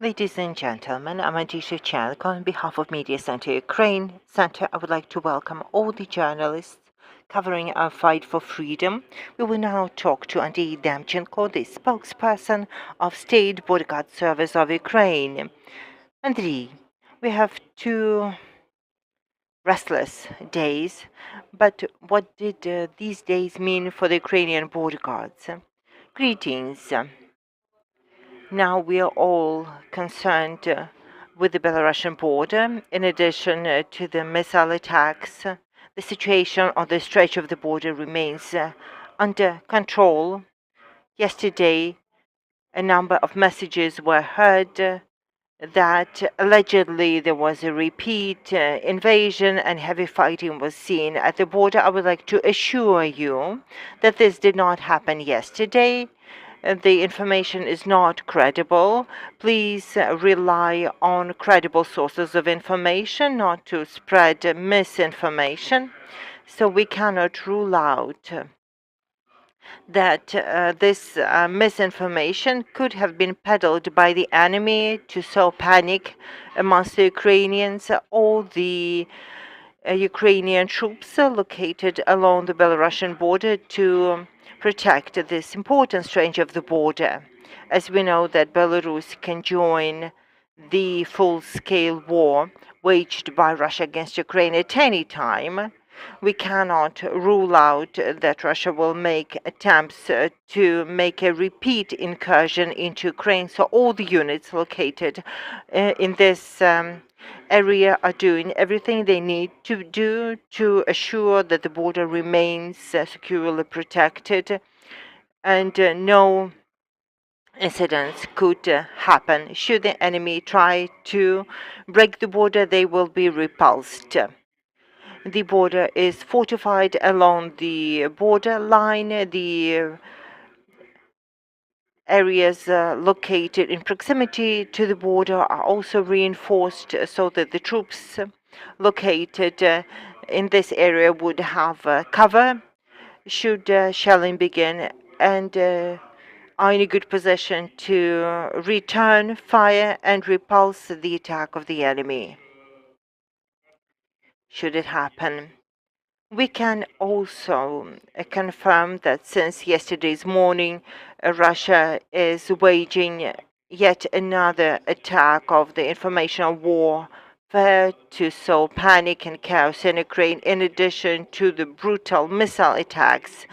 Ladies and gentlemen, I'm Andrii Demchenko on behalf of Mediacentrу Ukraine. I would like to welcome all the journalists covering our fight for freedom. We will now talk to Andrii Demchenko, the spokesperson of State Bodyguard Service of Ukraine. Andrii, we have two restless days, but what did these days mean for the Ukrainian border guards? Greetings. Now we are all concerned with the Belarusian border. In addition to the missile attacks, the situation on the stretch of the border remains under control. Yesterday, a number of messages were heard that allegedly there was a repeat invasion and heavy fighting was seen at the border. I would like to assure you that this did not happen yesterday. The information is not credible. Please rely on credible sources of information, not to spread misinformation. So we cannot rule out that this misinformation could have been peddled by the enemy to sow panic amongst the Ukrainians. All the Ukrainian troops located along the Belarusian border to protect this important stretch of the border. As we know that Belarus can join the full-scale war waged by Russia against Ukraine at any time, we cannot rule out that Russia will make attempts to make a repeat incursion into Ukraine. So all the units located in this area are doing everything they need to do to assure that the border remains securely protected and no incidents could happen. Should the enemy try to break the border, they will be repulsed. The border is fortified along the border line. The areas located in proximity to the border are also reinforced so that the troops located in this area would have cover should shelling begin and are in a good position to return fire and repulse the attack of the enemy should it happen. We can also confirm that since yesterday's morning, Russia is waging yet another attack of the information warfare to sow panic and chaos in Ukraine, in addition to the brutal missile attacks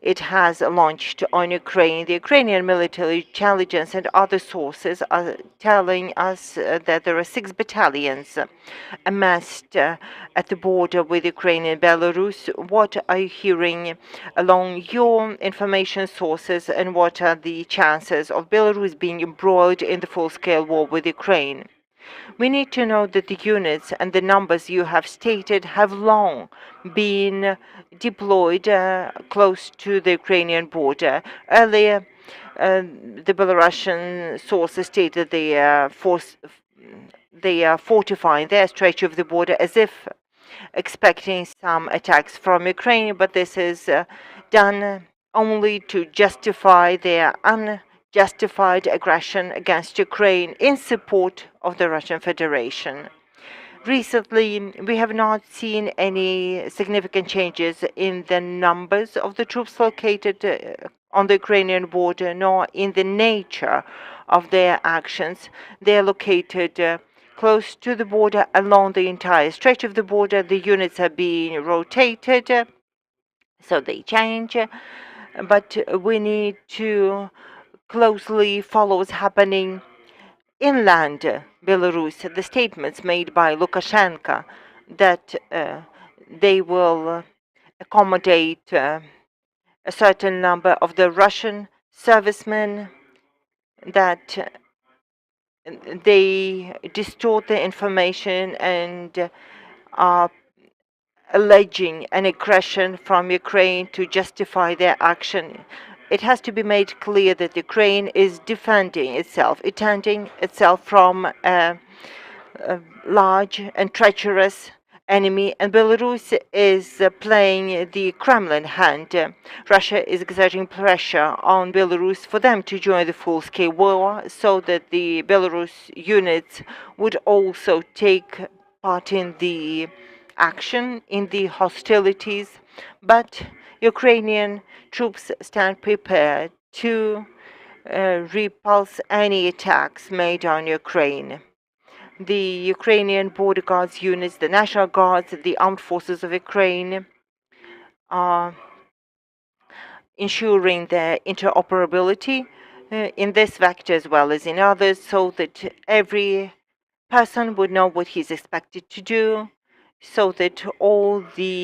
it has launched on Ukraine. The Ukrainian military intelligence and other sources are telling us that there are 6 battalions amassed at the border with Ukraine and Belarus. What are you hearing along your information sources, and what are the chances of Belarus being embroiled in the full-scale war with Ukraine? We need to know that the units and the numbers you have stated have long been deployed close to the Ukrainian border. Earlier, the Belarusian sources stated they are fortifying their stretch of the border as if expecting some attacks from Ukraine, but this is done only to justify their unjustified aggression against Ukraine in support of the Russian Federation. Recently, we have not seen any significant changes in the numbers of the troops located on the Ukrainian border, nor in the nature of their actions. They are located close to the border along the entire stretch of the border. The units are being rotated, so they change, but we need to closely follow what's happening inland Belarus. The statements made by Lukashenko that they will accommodate a certain number of the Russian servicemen, that they distort the information and are alleging an aggression from Ukraine to justify their action. It has to be made clear that Ukraine is defending itself from a large and treacherous enemy, and Belarus is playing the Kremlin hand. Russia is exerting pressure on Belarus for them to join the full-scale war so that the Belarus units would also take part in the action, in the hostilities. But Ukrainian troops stand prepared to repulse any attacks made on Ukraine. The Ukrainian border guards units, the National Guards, the armed forces of Ukraine are ensuring their interoperability in this vector as well as in others, so that every person would know what he's expected to do, so that all the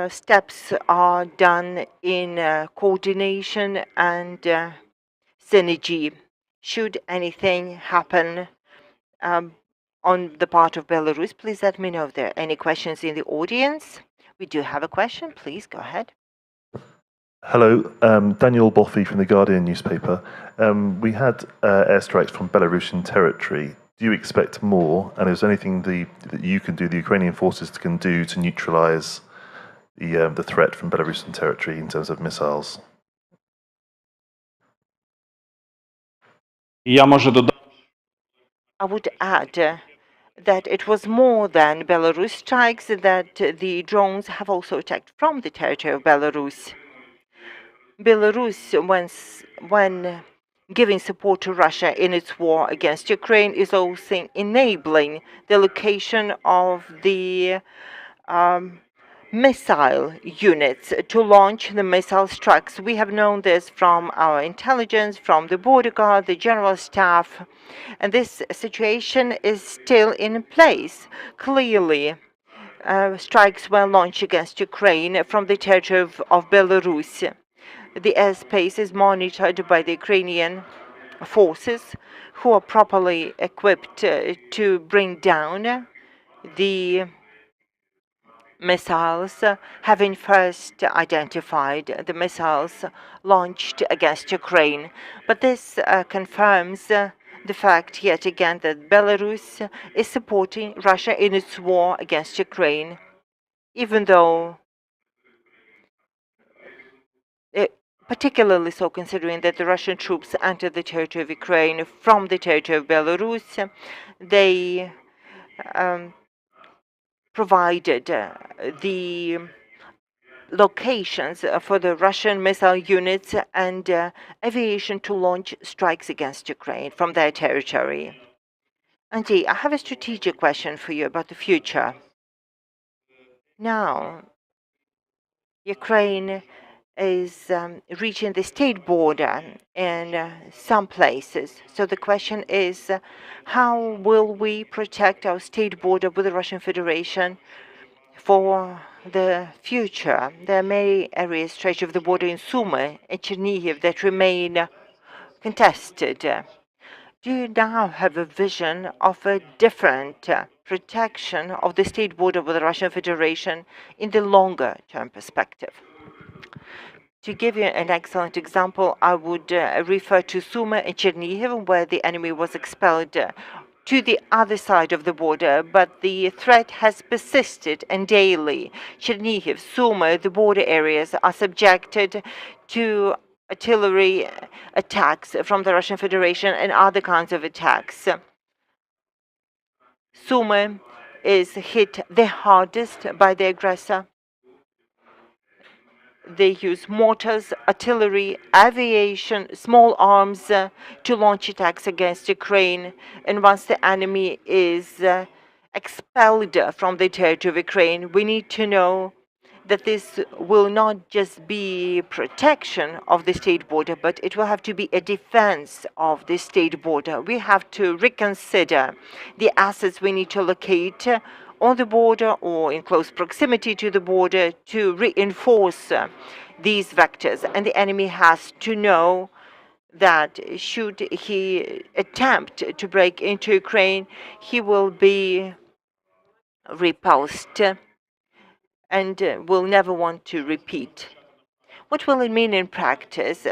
steps are done in coordination and synergy. Should anything happen on the part of Belarus, please let me know if there are any questions in the audience. We do have a question. Please go ahead. Hello, Daniel Boffey from the Guardian newspaper. We had airstrikes from Belarusian territory. Do you expect more? And is there anything that you can do, the Ukrainian forces can do, to neutralize the threat from Belarusian territory in terms of missiles? I would add that it was more than Belarus strikes, that the drones have also attacked from the territory of Belarus. Belarus, when giving support to Russia in its war against Ukraine, is also enabling the location of the missile units to launch the missile strikes. We have known this from our intelligence, from the border guard, the general staff, and this situation is still in place. Clearly, strikes were launched against Ukraine from the territory of Belarus. The airspace is monitored by the Ukrainian forces, who are properly equipped to bring down the missiles, having first identified the missiles launched against Ukraine. But this confirms the fact yet again that Belarus is supporting Russia in its war against Ukraine, even though particularly so considering that the Russian troops entered the territory of Ukraine from the territory of Belarus. They provided the locations for the Russian missile units and aviation to launch strikes against Ukraine from their territory. Andrii, I have a strategic question for you about the future. Now, Ukraine is reaching the state border in some places. So the question is, how will we protect our state border with the Russian Federation for the future? There are many areas stretch of the border in Sumy and Chernihiv that remain contested. Do you now have a vision of a different protection of the state border with the Russian Federation in the longer term perspective? To give you an excellent example, I would refer to Sumy and Chernihiv, where the enemy was expelled to the other side of the border, but the threat has persisted, and daily Chernihiv, Sumy, the border areas are subjected to artillery attacks from the Russian Federation and other kinds of attacks. Sumy is hit the hardest by the aggressor. They use mortars, artillery, aviation, small arms to launch attacks against Ukraine. And once the enemy is expelled from the territory of Ukraine, we need to know that this will not just be protection of the state border, but it will have to be a defense of the state border. We have to reconsider the assets we need to locate on the border or in close proximity to the border to reinforce these vectors. And the enemy has to know that should he attempt to break into Ukraine, he will be repulsed and will never want to repeat. What will it mean in practice?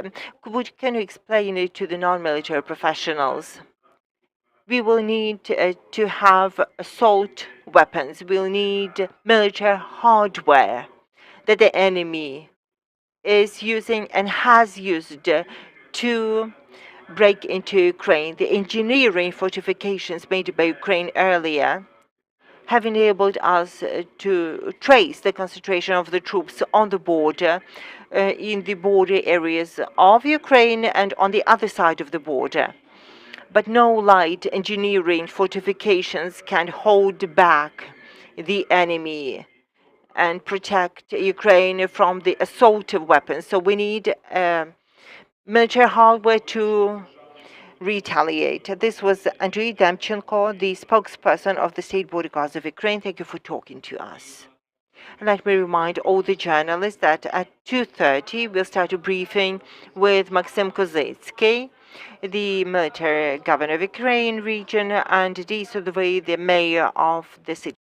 Can you explain it to the non-military professionals? We will need to have assault weapons. We'll need military hardware that the enemy is using and has used to break into Ukraine. The engineering fortifications made by Ukraine earlier have enabled us to trace the concentration of the troops on the border, in the border areas of Ukraine and on the other side of the border. But no light engineering fortifications can hold back the enemy and protect Ukraine from the assault of weapons. So we need military hardware to retaliate. This was Andrii Demchenko, the spokesperson of the State Bodyguards of Ukraine. Thank you for talking to us. Let me remind all the journalists that at 2:30 we'll start a briefing with Maxim Kozetsky, the military governor of Ukraine region, and Lviv, the mayor of the city.